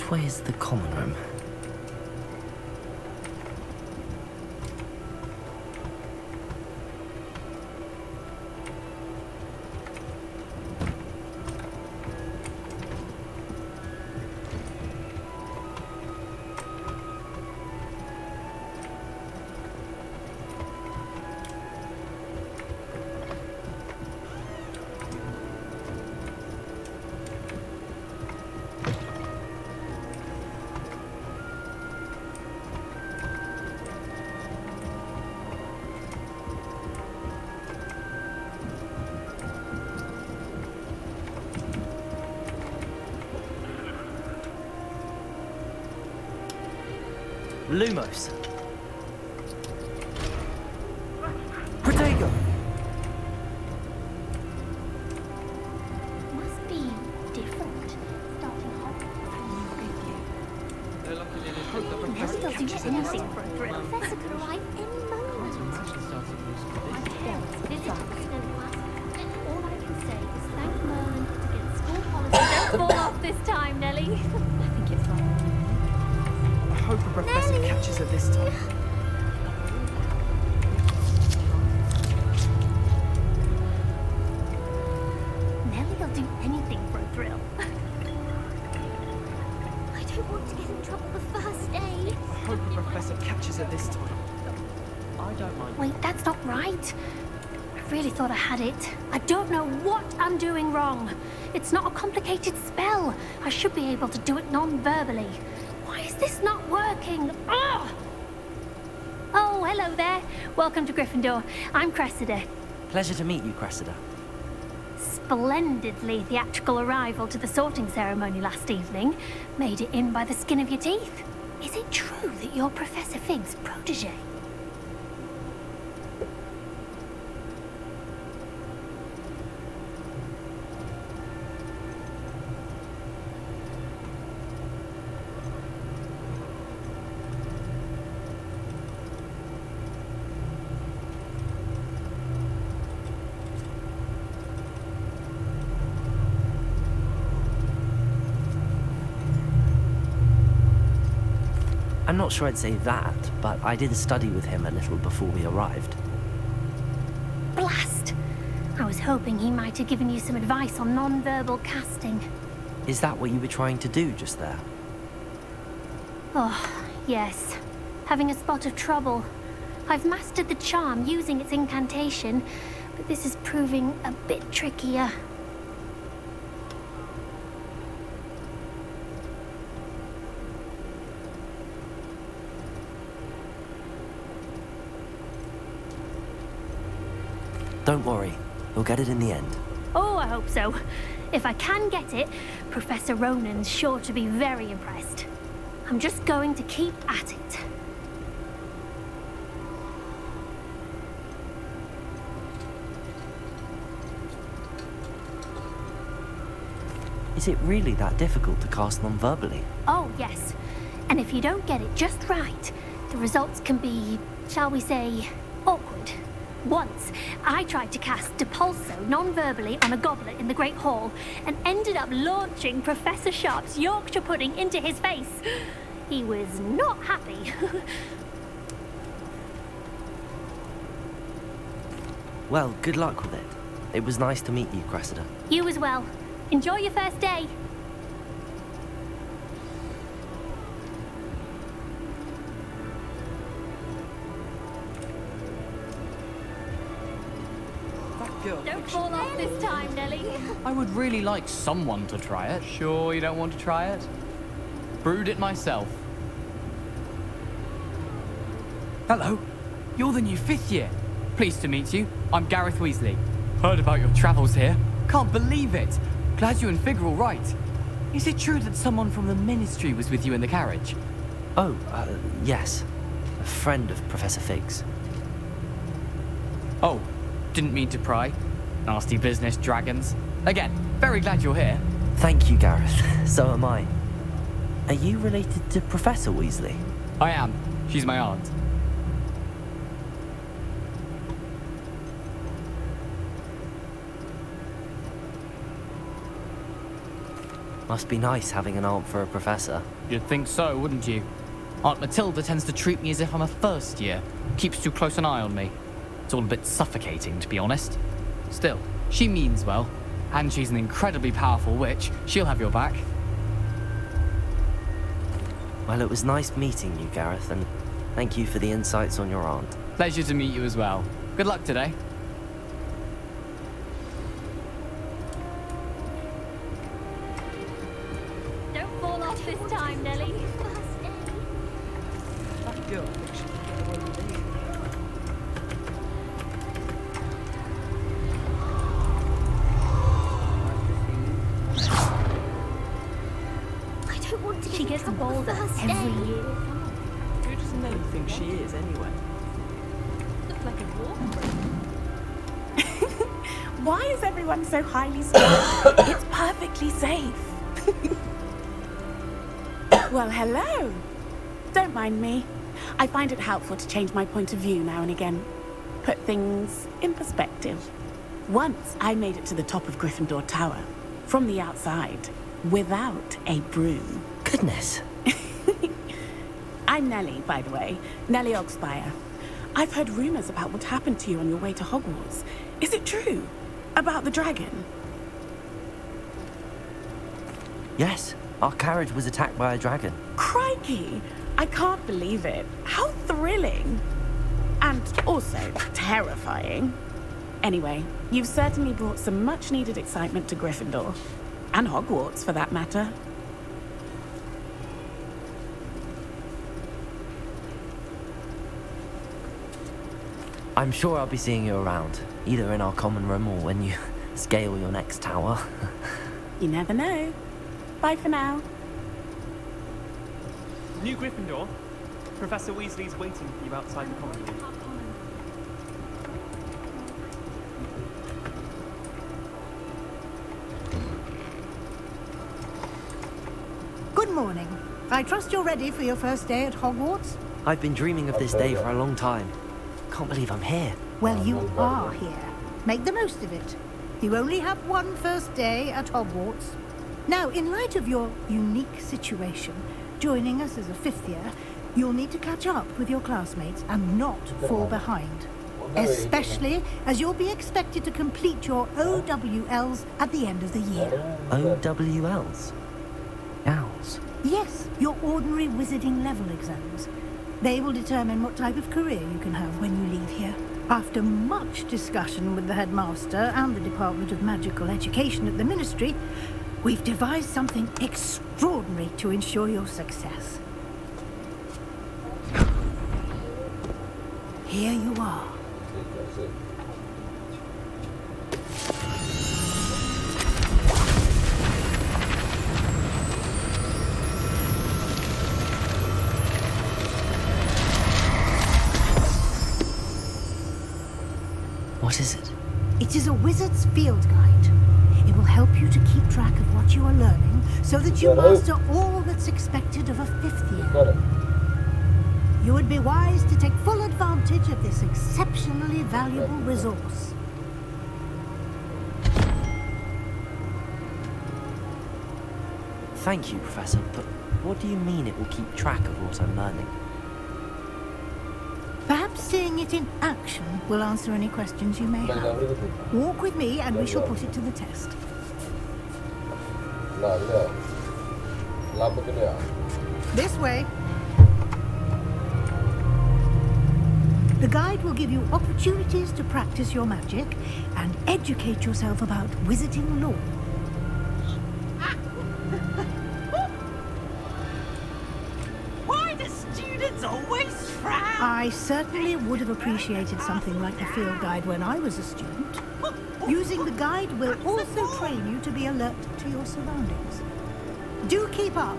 Which way is the common room? Lumos. Protego. Must be different. Starting Hogwarts. Maybe they'll do anything for a thrill. Professor could arrive any moment. My parents visit President last week, and all I can say is thank Merlin to get school holidays. Don't fall off this time, Nellie. I think it's fine. I hope the professor catches her this time. Nellie'll do anything for a thrill. I don't want to get in trouble the first day. I hope the professor catches her this time. I don't mind. Wait, that's not right. I really thought I had it. I don't know what I'm doing wrong. It's not a complicated spell. I should be able to do it non-verbally. Why is this not working? Ugh! Oh, hello there. Welcome to Gryffindor. I'm Cressida. Pleasure to meet you, Cressida. Splendidly theatrical arrival to the sorting ceremony last evening. Made it in by the skin of your teeth. Is it true that you're Professor Fig's protege? I'm not sure I'd say that, but I did study with him a little before we arrived. Blast! I was hoping he might have given you some advice on non-verbal casting. Is that what you were trying to do just there? Oh, yes. Having a spot of trouble. I've mastered the charm using its incantation, but this is proving a bit trickier. Don't worry, you'll get it in the end. Oh, I hope so. If I can get it, Professor Ronan's sure to be very impressed. I'm just going to keep at it. Is it really that difficult to cast non-verbally? Oh, yes. And if you don't get it just right, the results can be, shall we say, awkward. Once, I tried to cast Depulso non-verbally on a goblet in the Great Hall and ended up launching Professor Sharp's Yorkshire pudding into his face. He was not happy. Well, good luck with it. It was nice to meet you, Cressida. You as well. Enjoy your first day. Don't fall off this time, Nellie. I would really like someone to try it. Sure you don't want to try it? Brewed it myself. Hello. You're the new 5th year. Pleased to meet you. I'm Gareth Weasley. Heard about your travels here. Can't believe it. Glad you and Fig are all right. Is it true that someone from the Ministry was with you in the carriage? Oh, yes. A friend of Professor Fig's. Oh, didn't mean to pry. Nasty business, dragons. Again, very glad you're here. Thank you, Gareth. So am I. Are you related to Professor Weasley? I am. She's my aunt. Must be nice having an aunt for a professor. You'd think so, wouldn't you? Aunt Matilda tends to treat me as if I'm a first year. Keeps too close an eye on me. It's all a bit suffocating, to be honest. Still, she means well. And she's an incredibly powerful witch. She'll have your back. Well, it was nice meeting you, Gareth, and thank you for the insights on your aunt. Pleasure to meet you as well. Good luck today. Don't fall off this time, Nelly. That girl thinks she can get away with anything. I don't want to She gets bolder first every day. year. Who does Nelly think she is, anyway? Looks like a dwarf. Why is everyone so highly scored? It's perfectly safe. Well, hello. Don't mind me. I find it helpful to change my point of view now and again. Put things in perspective. Once I made it to the top of Gryffindor Tower, from the outside, without a broom. Goodness. I'm Nellie, by the way. Nellie Ogspire. I've heard rumors about what happened to you on your way to Hogwarts. Is it true? About the dragon? Yes, our carriage was attacked by a dragon. Crikey! I can't believe it. How thrilling! And also terrifying. Anyway, you've certainly brought some much-needed excitement to Gryffindor. And Hogwarts, for that matter. I'm sure I'll be seeing you around, either in our common room or when you scale your next tower. You never know. Bye for now. New Gryffindor. Professor Weasley's waiting for you outside the common room. Good morning. I trust you're ready for your first day at Hogwarts? I've been dreaming of this day for a long time. Can't believe I'm here. Well, you are here. Make the most of it. You only have one first day at Hogwarts. Now, in light of your unique situation, joining us as a fifth year, you'll need to catch up with your classmates and not fall behind. Especially as you'll be expected to complete your OWLs at the end of the year. OWLs? Owls? Yes, your ordinary wizarding level exams. They will determine what type of career you can have when you leave here. After much discussion with the headmaster and the Department of Magical Education at the Ministry, we've devised something extraordinary to ensure your success. Here you are. What is it? It is a wizard's field guide. It will help you to keep track of what you are learning so that you master all that's expected of a fifth year. You would be wise to take full advantage of this exceptionally valuable resource. Thank you, Professor, but what do you mean it will keep track of what I'm learning? Perhaps seeing it in action will answer any questions you may have. Walk with me and we shall put it to the test. This way. The guide will give you opportunities to practice your magic and educate yourself about wizarding lore. Why do students always frown? I certainly would have appreciated something like the field guide when I was a student. Using the guide will also train you to be alert to your surroundings. Do keep up.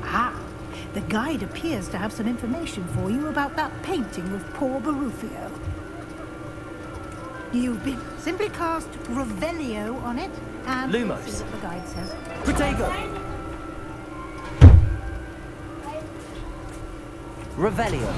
Ah, the guide appears to have some information for you about that painting of poor Barufio. You've been simply cast Revelio on it, and Lumos. see what the guide says. Protego! Revelio.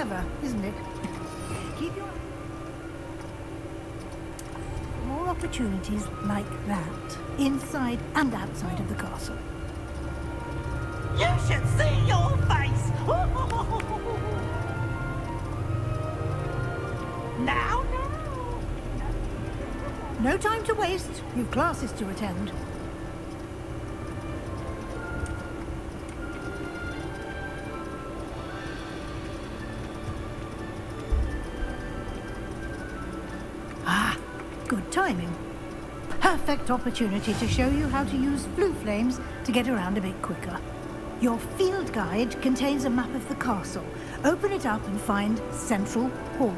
clever, isn't it? Keep your more opportunities like that, inside and outside of the castle. You should see your face! Now, No time to waste. You've classes to attend. Ah, good timing. Perfect opportunity to show you how to use blue flames to get around a bit quicker. Your field guide contains a map of the castle. Open it up and find Central Hall.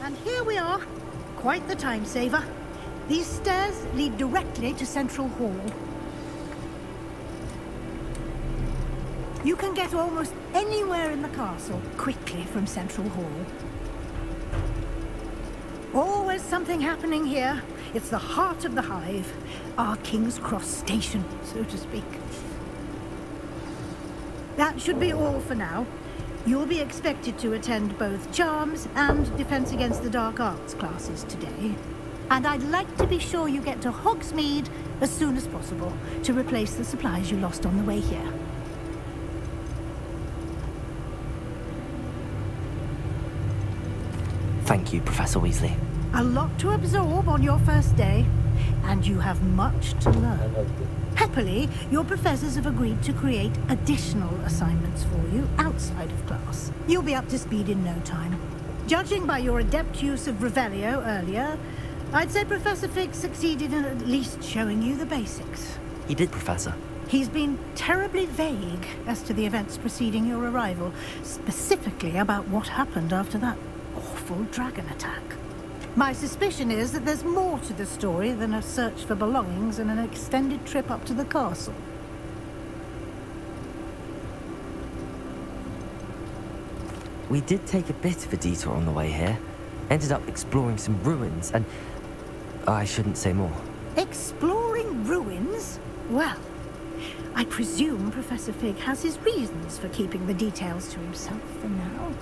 And here we are. Quite the time saver. These stairs lead directly to Central Hall. You can get almost anywhere in the castle quickly from Central Hall. Always something happening here. It's the heart of the hive. Our King's Cross station, so to speak. That should be all for now. You'll be expected to attend both Charms and Defense Against the Dark Arts classes today. And I'd like to be sure you get to Hogsmeade as soon as possible to replace the supplies you lost on the way here. Thank you, Professor Weasley. A lot to absorb on your first day, and you have much to learn. Happily, your professors have agreed to create additional assignments for you outside of class. You'll be up to speed in no time. Judging by your adept use of Revelio earlier, I'd say Professor Fig succeeded in at least showing you the basics. He did, Professor. He's been terribly vague as to the events preceding your arrival, specifically about what happened after that awful dragon attack. My suspicion is that there's more to the story than a search for belongings and an extended trip up to the castle. We did take a bit of a detour on the way here. Ended up exploring some ruins and... I shouldn't say more. Exploring ruins? Well, I presume Professor Fig has his reasons for keeping the details to himself for now.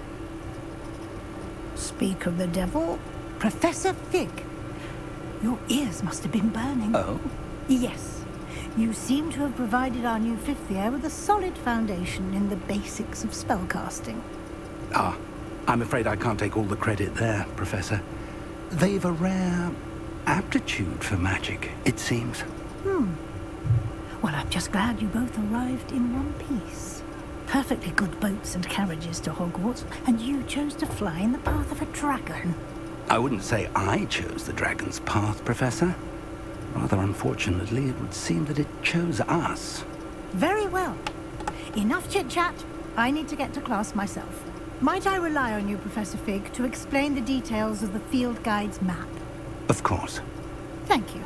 Speak of the devil, Professor Fig. Your ears must have been burning. Oh? Yes. You seem to have provided our new fifth year with a solid foundation in the basics of spellcasting. Ah, I'm afraid I can't take all the credit there, Professor. They've a rare aptitude for magic, it seems. Well, I'm just glad you both arrived in one piece. Perfectly good boats and carriages to Hogwarts, and you chose to fly in the path of a dragon. I wouldn't say I chose the dragon's path, Professor. Rather unfortunately, it would seem that it chose us. Very well. Enough chit-chat. I need to get to class myself. Might I rely on you, Professor Fig, to explain the details of the field guide's map? Of course. Thank you.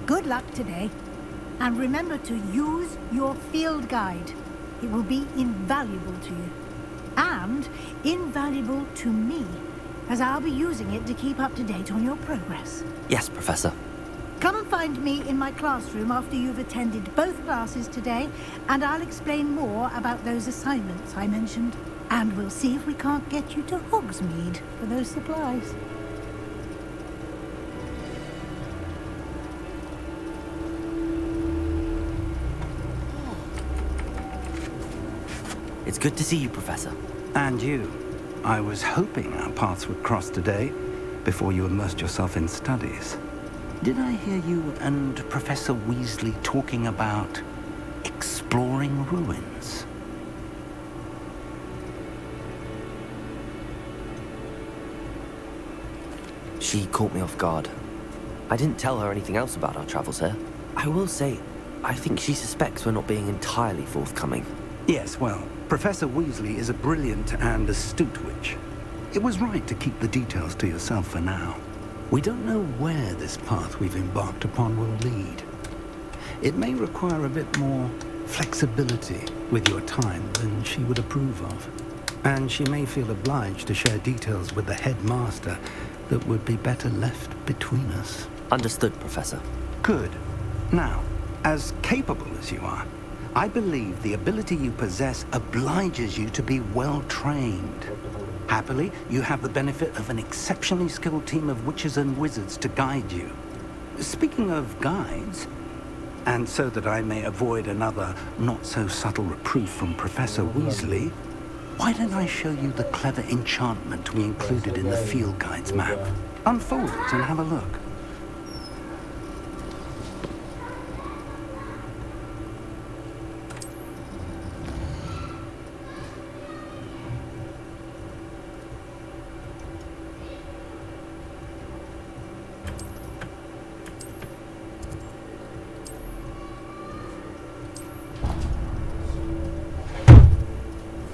Good luck today. And remember to use your field guide. It will be invaluable to you. and invaluable to me, as I'll be using it to keep up to date on your progress. Yes, Professor. Come and find me in my classroom after you've attended both classes today, and I'll explain more about those assignments I mentioned. And we'll see if we can't get you to Hogsmeade for those supplies. It's good to see you, Professor. And you. I was hoping our paths would cross today, before you immersed yourself in studies. Did I hear you and Professor Weasley talking about exploring ruins? She caught me off guard. I didn't tell her anything else about our travels here. I will say, I think she suspects we're not being entirely forthcoming. Yes, well, Professor Weasley is a brilliant and astute witch. It was right to keep the details to yourself for now. We don't know where this path we've embarked upon will lead. It may require a bit more flexibility with your time than she would approve of. And she may feel obliged to share details with the headmaster that would be better left between us. Understood, Professor. Good. Now, as capable as you are, I believe the ability you possess obliges you to be well-trained. Happily, you have the benefit of an exceptionally skilled team of witches and wizards to guide you. Speaking of guides, and so that I may avoid another not-so-subtle reproof from Professor Weasley, why don't I show you the clever enchantment we included in the field guide's map? Unfold it and have a look.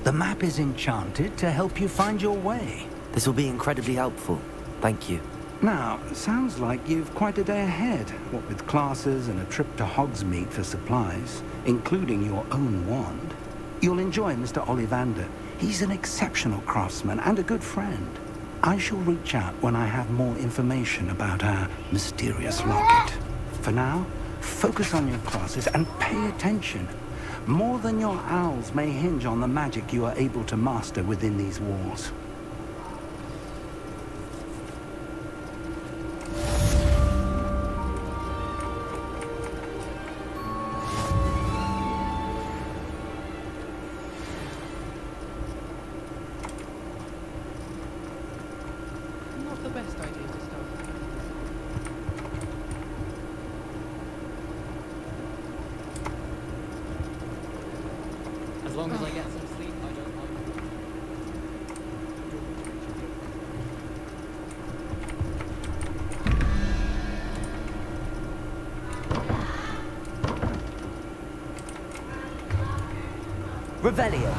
The map is enchanted to help you find your way. This will be incredibly helpful. Thank you. Now, sounds like you've quite a day ahead, what with classes and a trip to Hogsmeade for supplies, including your own wand. You'll enjoy Mr. Ollivander. He's an exceptional craftsman and a good friend. I shall reach out when I have more information about our mysterious locket. For now, focus on your classes and pay attention. More than your owls may hinge on the magic you are able to master within these walls. Not the best idea to start. As long as I get some sleep, I don't mind. Revelio.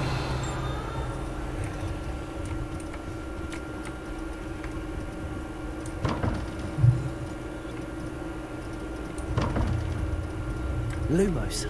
Lumos.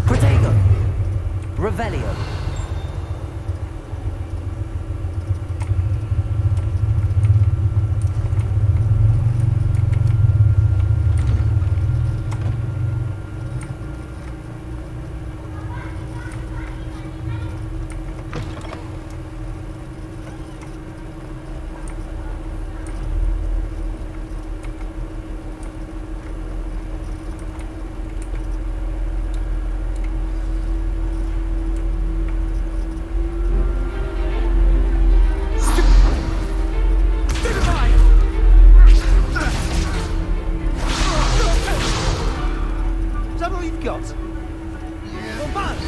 Protego. Revelio. Is that all you've got? Not bad.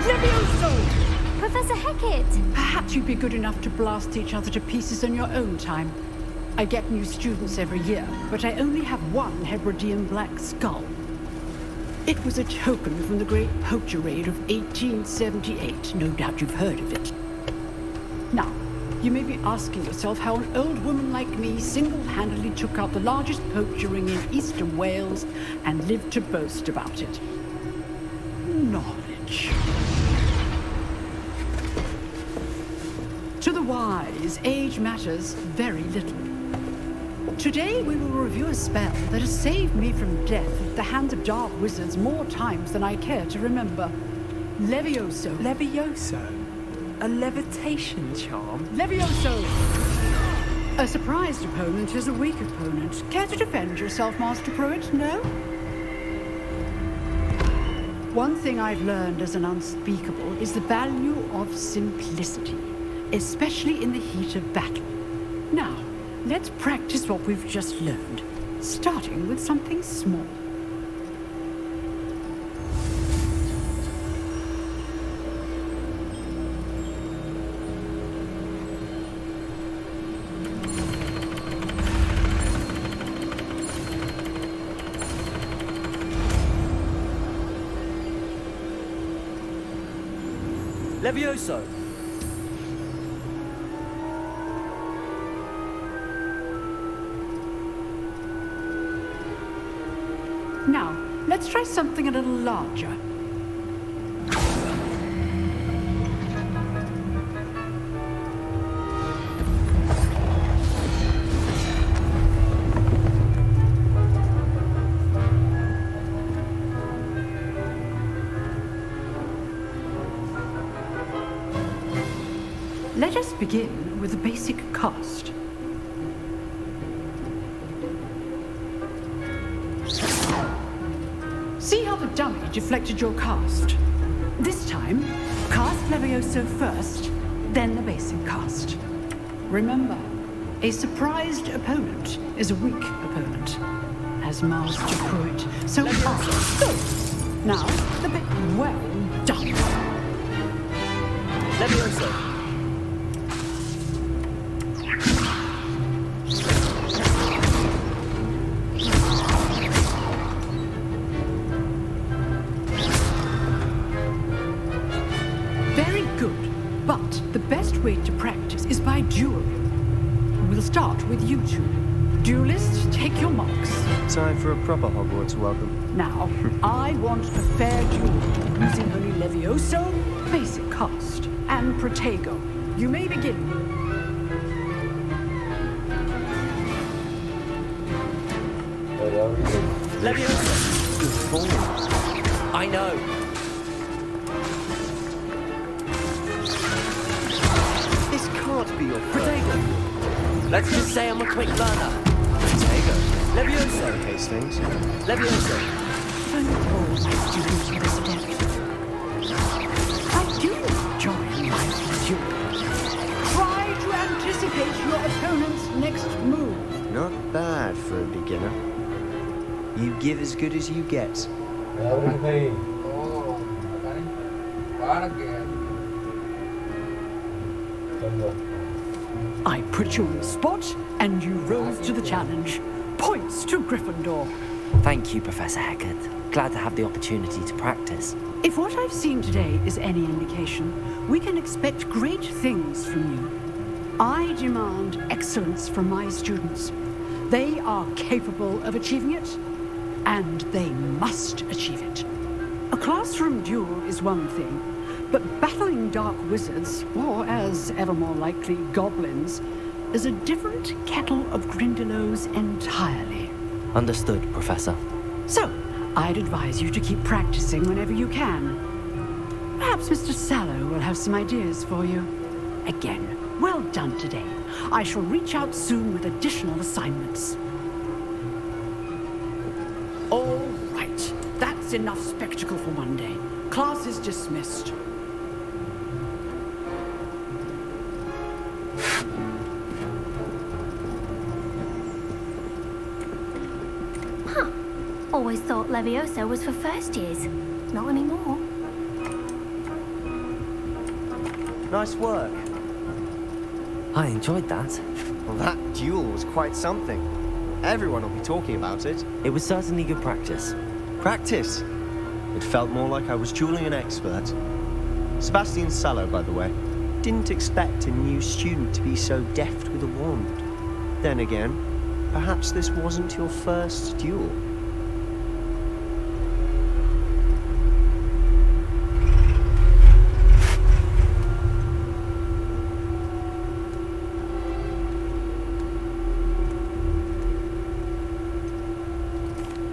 Levioso! Professor Hecat! Perhaps you'd be good enough to blast each other to pieces in your own time. I get new students every year, but I only have one Hebridean black skull. It was a token from the Great Poacher Raid of 1878. No doubt you've heard of it. Now, you may be asking yourself how an old woman like me single-handedly took out the largest poacher ring in eastern Wales and lived to boast about it. Knowledge. To the wise, age matters very little. Today we will review a spell that has saved me from death at the hands of dark wizards more times than I care to remember. Levioso. Levioso? A levitation charm? Levioso! A surprised opponent is a weak opponent. Care to defend yourself, Master Pruitt? No? One thing I've learned as an unspeakable is the value of simplicity, especially in the heat of battle. Now, let's practice what we've just learned, starting with something small. Levioso! Now, let's try something a little larger. Let us begin with the basic cast. See how the dummy deflected your cast? This time, cast Levioso first, then the basic cast. Remember, a surprised opponent is a weak opponent, as Master Pruitt. So good. Now, the bit well done. Levioso! Way to practice is by dueling. We'll start with you two. Duelists, take your marks. Time for a proper Hogwarts welcome. Now, I want a fair duel, using only Levioso, basic cast, and Protego. You may begin. Levioso! Good ball. I know. Can't be your Protego. Let's just say I'm a quick learner. Protego. Levioso. Hastings. Levioso. Don't all my students with this adept. I do enjoy my duel. Try to anticipate your opponent's next move. Not bad for a beginner. You give as good as you get. I put you on the spot, and you rose to the challenge. Points to Gryffindor. Thank you, Professor Hecat. Glad to have the opportunity to practice. If what I've seen today is any indication, we can expect great things from you. I demand excellence from my students. They are capable of achieving it, and they must achieve it. A classroom duel is one thing, but battling dark wizards, or as ever more likely, goblins, is a different kettle of Grindylows entirely. Understood, Professor. So, I'd advise you to keep practicing whenever you can. Perhaps Mr. Sallow will have some ideas for you. Again, well done today. I shall reach out soon with additional assignments. All right, that's enough spectacle for one day. Class is dismissed. Always thought Levioso was for first years. Not anymore. Nice work. I enjoyed that. Well, that duel was quite something. Everyone will be talking about it. It was certainly good practice. Practice? It felt more like I was dueling an expert. Sebastian Sallow, by the way. Didn't expect a new student to be so deft with a wand. Then again, perhaps this wasn't your first duel.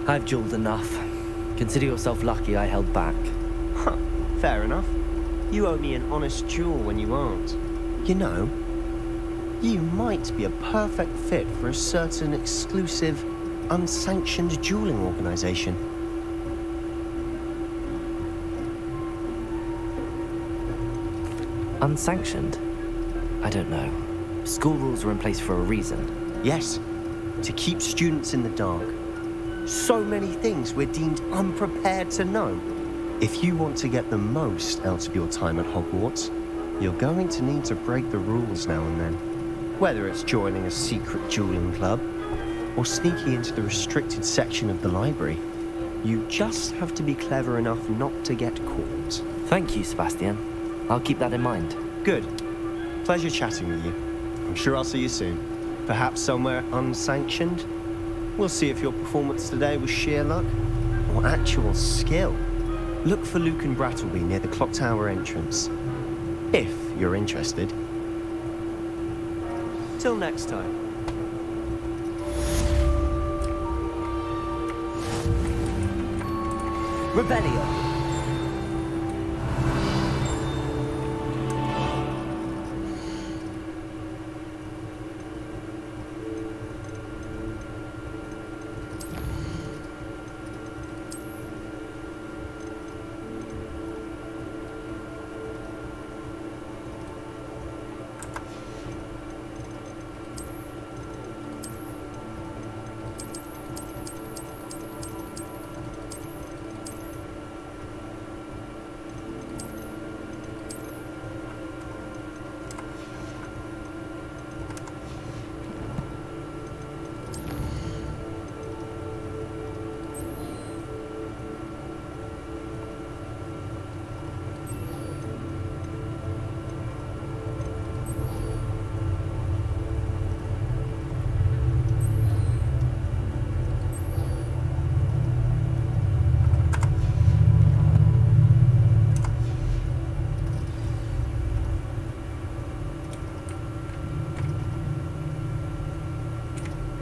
I've dueled enough. Consider yourself lucky I held back. Huh, fair enough. You owe me an honest duel when you aren't. You know, you might be a perfect fit for a certain exclusive, unsanctioned dueling organization. Unsanctioned? I don't know. School rules are in place for a reason. Yes, to keep students in the dark. So many things we're deemed unprepared to know. If you want to get the most out of your time at Hogwarts, you're going to need to break the rules now and then. Whether it's joining a secret dueling club, or sneaking into the restricted section of the library, you just have to be clever enough not to get caught. Thank you, Sebastian. I'll keep that in mind. Good. Pleasure chatting with you. I'm sure I'll see you soon. Perhaps somewhere unsanctioned? We'll see if your performance today was sheer luck or actual skill. Look for Luke and Brattleby near the clock tower entrance, if you're interested. Till next time. Rebellion!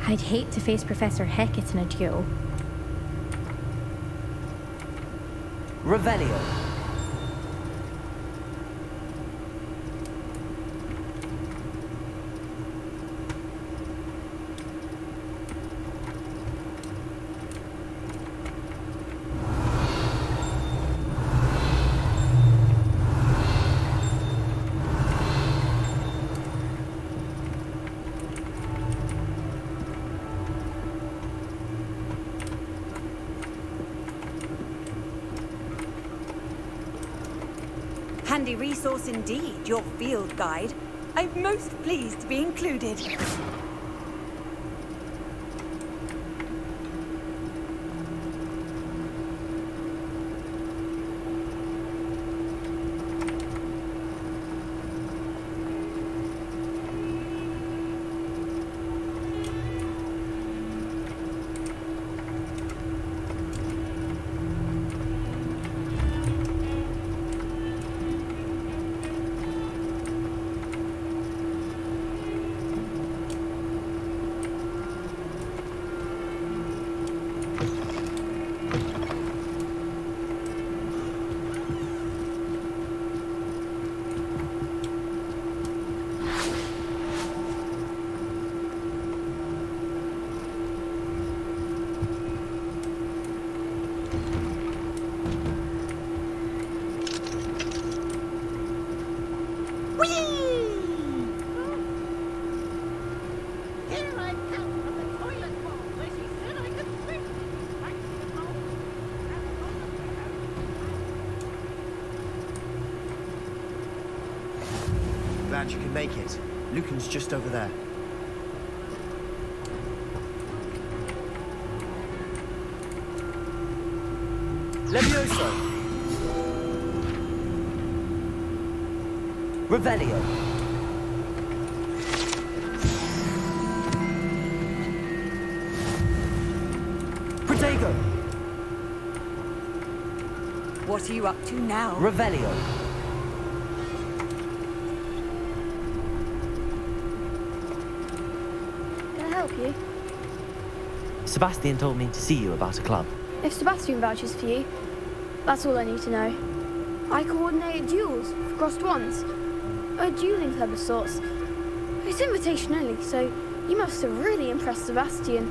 I'd hate to face Professor Hecat in a duel. Revelio. Handy resource indeed, your field guide. I'm most pleased to be included. glad you can make it. Lucan's just over there. Levioso! Revelio! Protego! What are you up to now? Revelio! Can I help you? Sebastian told me to see you about a club. If Sebastian vouches for you, that's all I need to know. I coordinate duels for crossed wands. A dueling club of sorts. It's invitation only, so you must have really impressed Sebastian.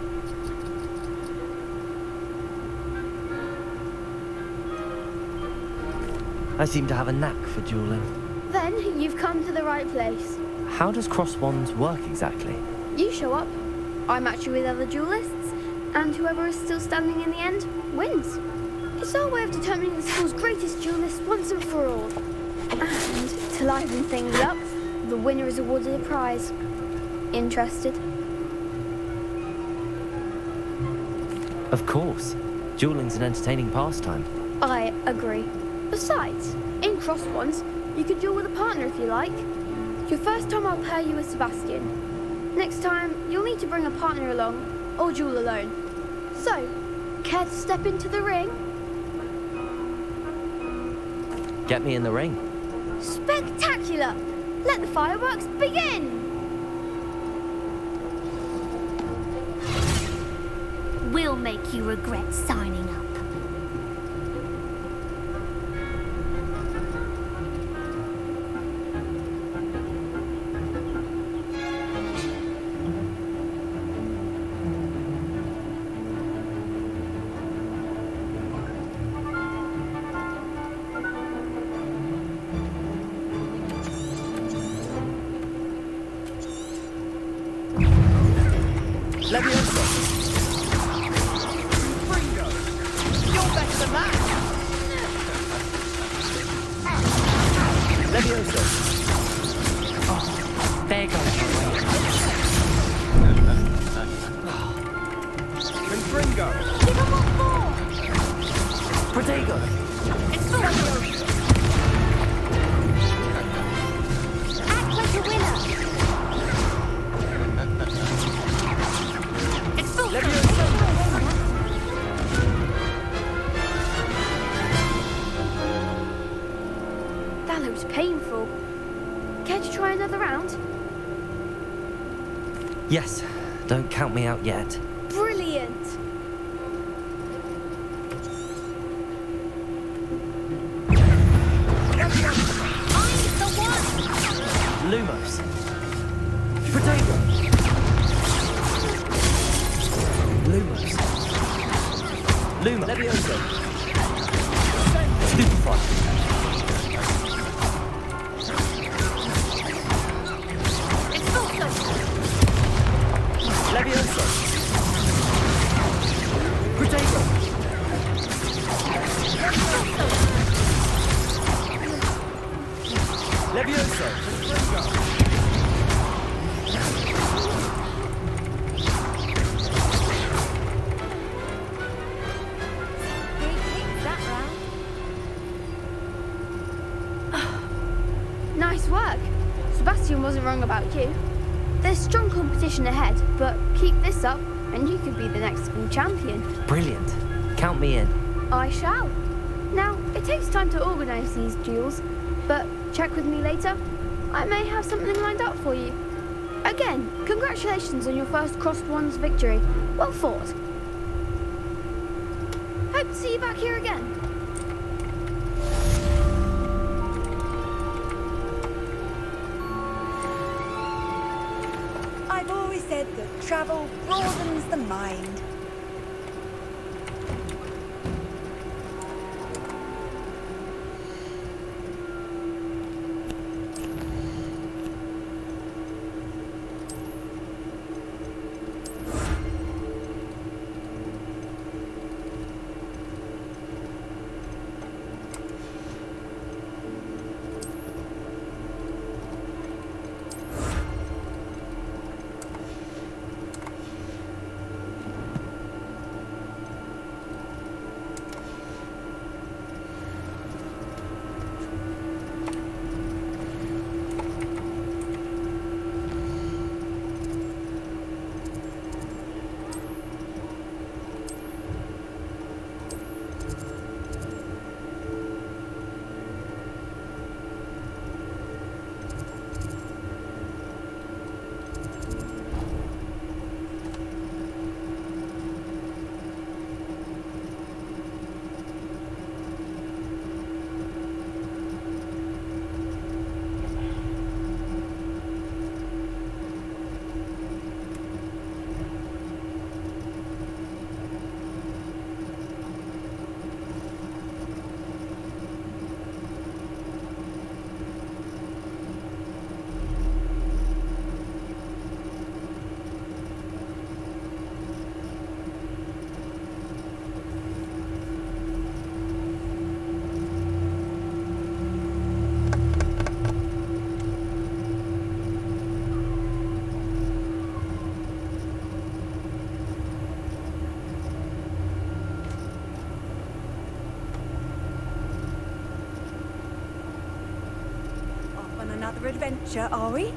I seem to have a knack for dueling. Then you've come to the right place. How does cross wands work exactly? You show up, I match you with other duelists, and whoever is still standing in the end wins. It's our way of determining the school's greatest duelist once and for all. And to liven things up, the winner is awarded a prize. Interested? Of course. Dueling's an entertaining pastime. I agree. Besides, in crossed ones, you could duel with a partner if you like. Your first time I'll pair you with Sebastian. Next time, you'll need to bring a partner along, or duel alone. So, care to step into the ring? Get me in the ring. Spectacular! Let the fireworks begin! We'll make you regret signing up. Levioso! Fringo! You're better than that! Levioso! Oh, there goes my way. Confringo! Give him what for! Protego! It's the Act like a winner! It's full That looks painful. Care to try another round? Yes. Don't count me out yet. Brilliant! I'm the one! Lumos! Protego! Lumos! Luma! Levioso! Stupefy! It's Fulton! Levioso! Protego! Levioso! Nice work. Sebastian wasn't wrong about you. There's strong competition ahead, but keep this up and you could be the next school champion. Brilliant. Count me in. I shall. Now, it takes time to organise these duels, but check with me later. I may have something lined up for you. Again, congratulations on your first crossed wands victory. Well fought. Hope to see you back here again. I've always said that travel broadens the mind. on another adventure, are we?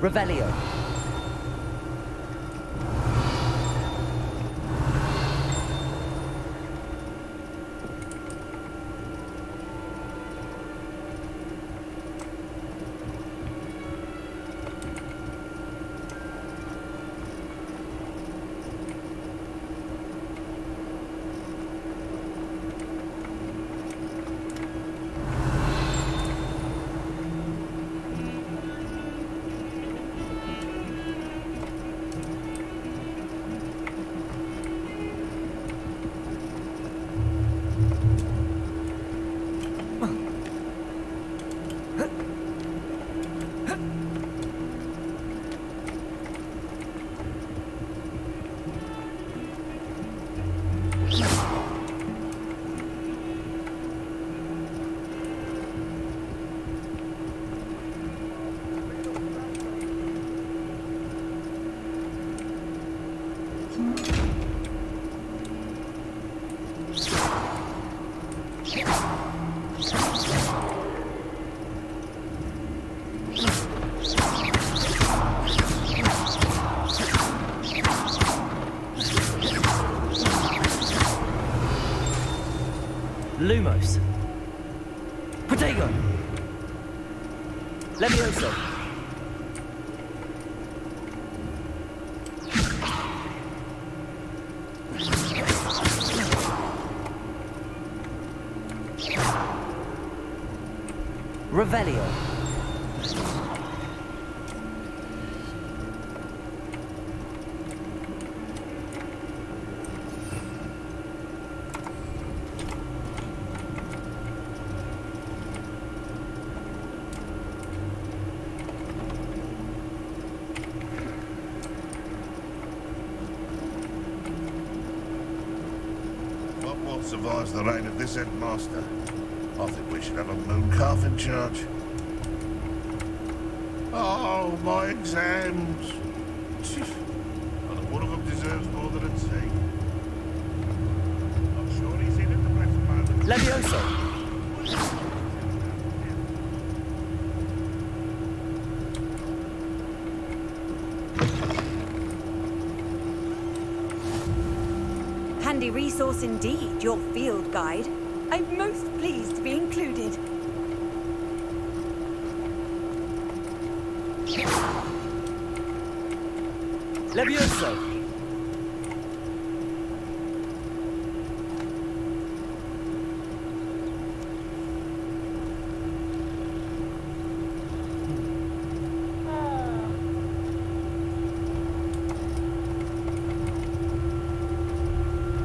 Revelio. Lumos. Protego. Levioso. Revelio. What survives the reign of this headmaster? I think we should have a moon calf in charge. Oh, my exams! One of them deserves more than a C. I'm sure he's in at the present moment. Levioso. Handy resource indeed, your field guide. I'm most pleased to be included. Levioso.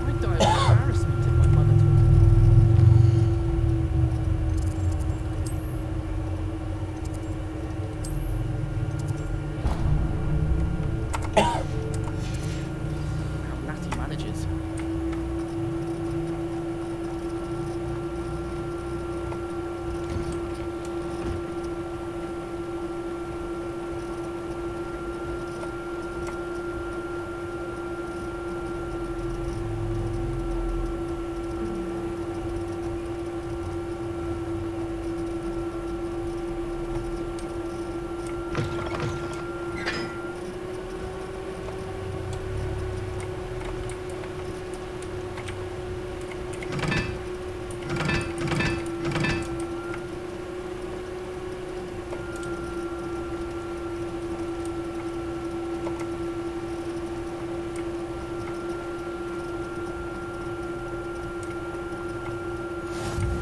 I'd die of embarrassment if my mother told me. How Natty manages.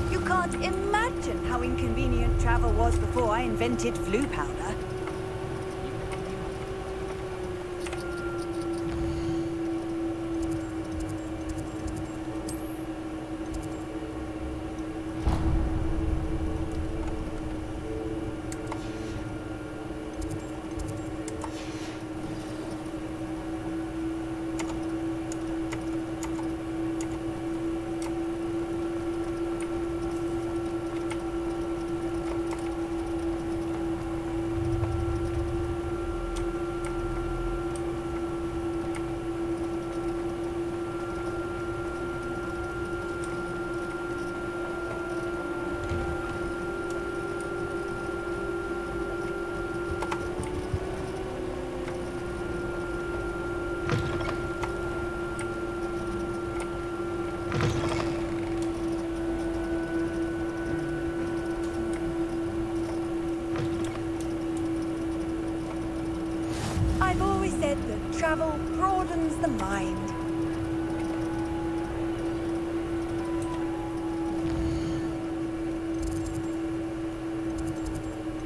You can't imagine how inconvenient travel was before I invented flu powder. travel broadens the mind.